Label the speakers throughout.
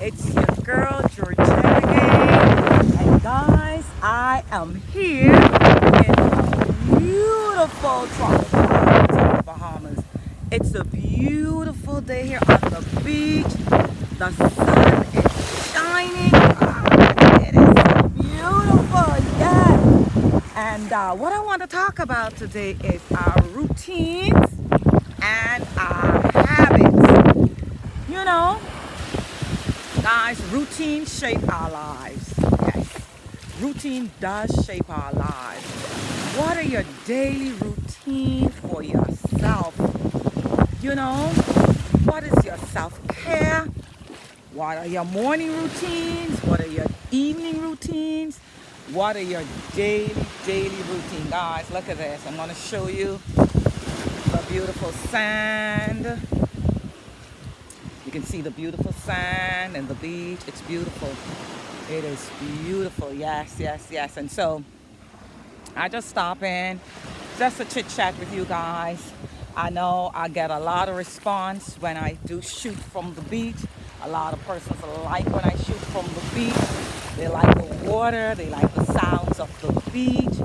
Speaker 1: It's your girl Georgette again. And guys, I am here in beautiful tropical islands of the Bahamas. It's a beautiful day here on the beach. The sun is shining. Oh, it is so beautiful, yes. And what I want to talk about today is our routines and our habits. You know, guys, routine shape our lives. Yes, routine does shape our lives. What are your daily routine for yourself? You know, what is your self-care? What are your morning routines? What are your evening routines? What are your daily routine? Guys, look at this. I'm going to show you the beautiful sand. You can see the beautiful sand and the beach. It's beautiful. It is beautiful. Yes, yes, yes. And so I just stop in just to chit chat with you guys. I know I get a lot of response when I do shoot from the beach. A lot of persons like when I shoot from the beach. They like the water. They like the sounds of the beach.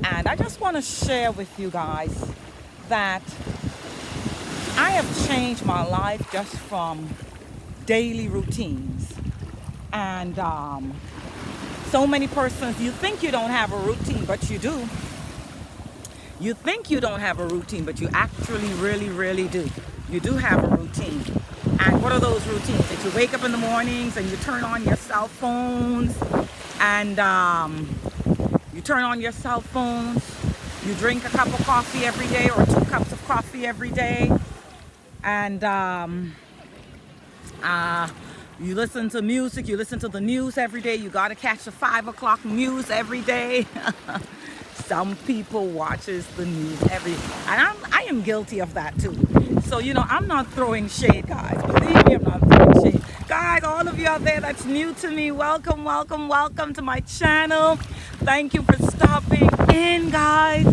Speaker 1: And I just want to share with you guys that I have changed my life just from daily routines. And so many persons, you think you don't have a routine, but you do. You think you don't have a routine, but you actually really do. You do have a routine. And what are those routines? That you wake up in the mornings and you turn on your cell phones and you turn on your cell phones. You drink a cup of coffee every day or 2 cups of coffee every day. And you listen to music, you listen to the news every day. You got to catch the 5 o'clock news every day. Some people watches the news and I am guilty of that too. So, you know, I'm not throwing shade, guys. Believe me, I'm not throwing shade. Guys, all of you out there that's new to me, welcome to my channel. Thank you for stopping in, guys.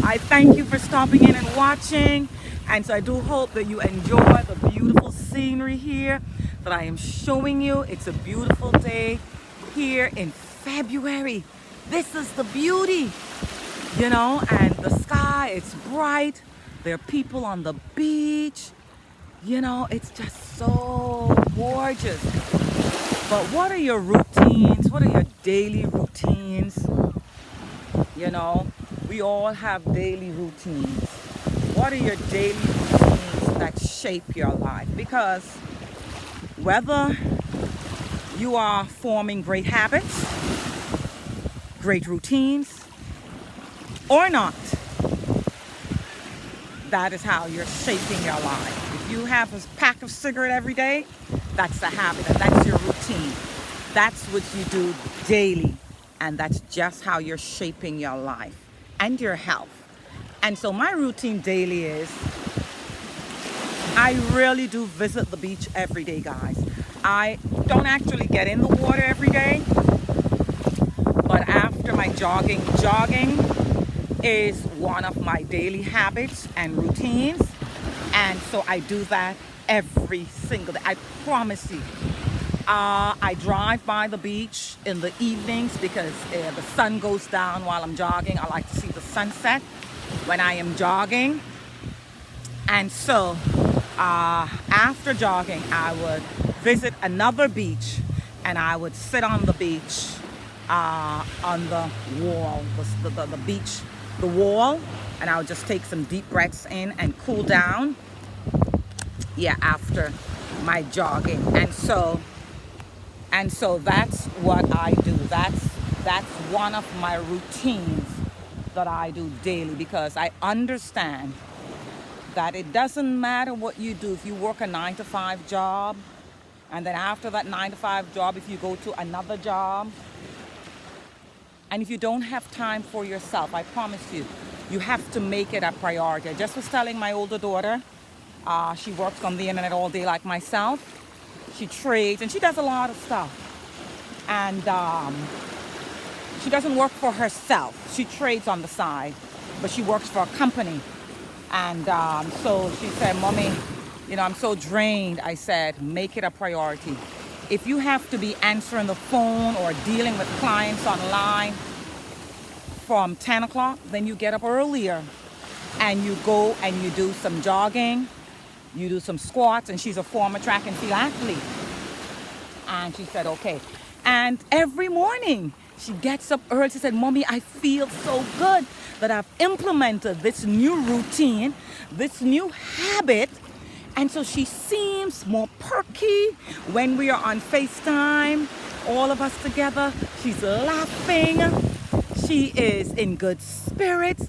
Speaker 1: I thank you for stopping in and watching. And so I do hope that you enjoy the beautiful scenery here that I am showing you. It's a beautiful day here in February. This is the beauty, you know, and the sky, it's bright. There are people on the beach. You know, it's just so gorgeous. But what are your routines? What are your daily routines? You know, we all have daily routines. What are your daily routines that shape your life? Because whether you are forming great habits, great routines, or not, that is how you're shaping your life. If you have a pack of cigarette every day, that's a habit and that's your routine. That's what you do daily, and that's just how you're shaping your life and your health. And so my routine daily is I really do visit the beach every day, guys. I don't actually get in the water every day, but after my jogging is one of my daily habits and routines. And so I do that every single day. I promise you. I drive by the beach in the evenings because the sun goes down while I'm jogging. I like to see the sunset when I am jogging. And so after jogging, I would visit another beach and I would sit on the beach on the wall, the beach, the wall, and I would just take some deep breaths in and cool down. Yeah, after my jogging. And so that's what I do. That's one of my routines that I do daily, because I understand that it doesn't matter what you do. If you work a 9-to-5 job, and then after that 9-to-5 job, if you go to another job, and if you don't have time for yourself, I promise you, you have to make it a priority. I just was telling my older daughter, she works on the internet all day like myself. She trades and she does a lot of stuff. And she doesn't work for herself. She trades on the side, but she works for a company. And so she said, Mommy, you know, I'm so drained. I said, make it a priority. If you have to be answering the phone or dealing with clients online from 10 o'clock, then you get up earlier and you go and you do some jogging, you do some squats, and she's a former track and field athlete. And she said, okay. And every morning she gets up early. She said, Mommy, I feel so good that I've implemented this new routine, this new habit. And so she seems more perky when we are on FaceTime, all of us together. She's laughing. She is in good spirits,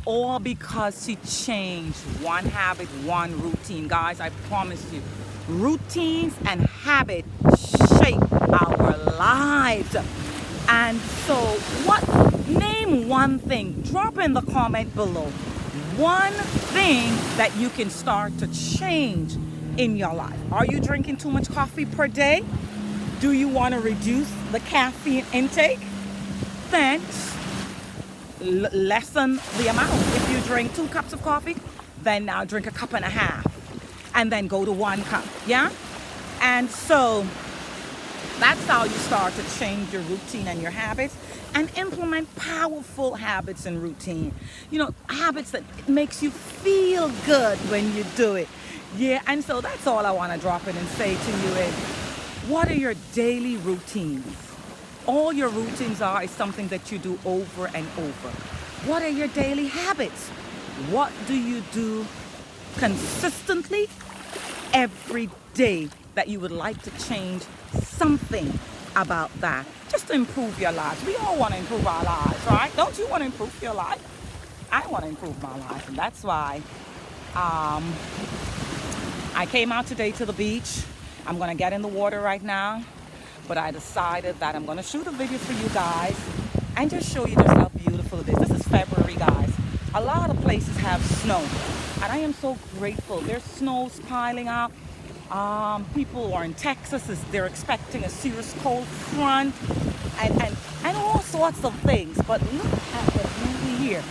Speaker 1: all because she changed one habit, one routine. Guys, I promise you, routines and habits shape our lives. And so name one thing, drop in the comment below, one thing that you can start to change in your life. Are you drinking too much coffee per day? Do you want to reduce the caffeine intake? Then lessen the amount. If you drink 2 cups of coffee, then now drink 1.5 cups and then go to 1 cup. Yeah? And so that's how you start to change your routine and your habits and implement powerful habits and routine. You know, habits that makes you feel good when you do it. Yeah, and so that's all I want to drop in and say to you is, what are your daily routines? All your routines is something that you do over and over. What are your daily habits? What do you do consistently every day that you would like to change something about that, just to improve your lives? We all want to improve our lives, right? Don't you want to improve your life? I want to improve my life, and that's why I came out today to the beach. I'm going to get in the water right now, but I decided that I'm going to shoot a video for you guys and just show you just how beautiful it is. This is February, guys. A lot of places have snow, and I am so grateful. There's snows piling up. People are in Texas, they're expecting a serious cold front and all sorts of things. But look at the beauty here.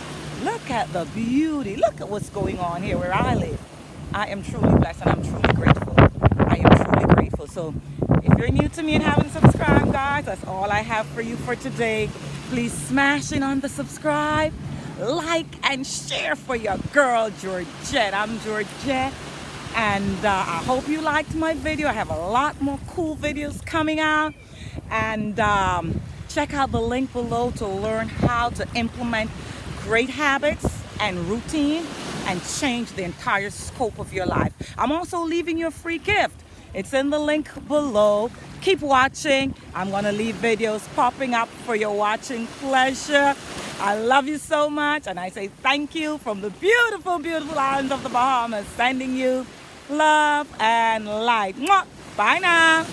Speaker 1: Look at the beauty. Look at what's going on here where I live. I am truly blessed and I'm truly grateful. I am truly grateful. So if you're new to me and haven't subscribed, guys, that's all I have for you for today. Please smash in on the subscribe, like, and share for your girl, Georgette. I'm Georgette. And I hope you liked my video. I have a lot more cool videos coming out. And check out the link below to learn how to implement great habits and routine and change the entire scope of your life. I'm also leaving you a free gift. It's in the link below. Keep watching. I'm going to leave videos popping up for your watching pleasure. I love you so much. And I say thank you from the beautiful, beautiful islands of the Bahamas. Sending you love and light. Mwah! Bye now.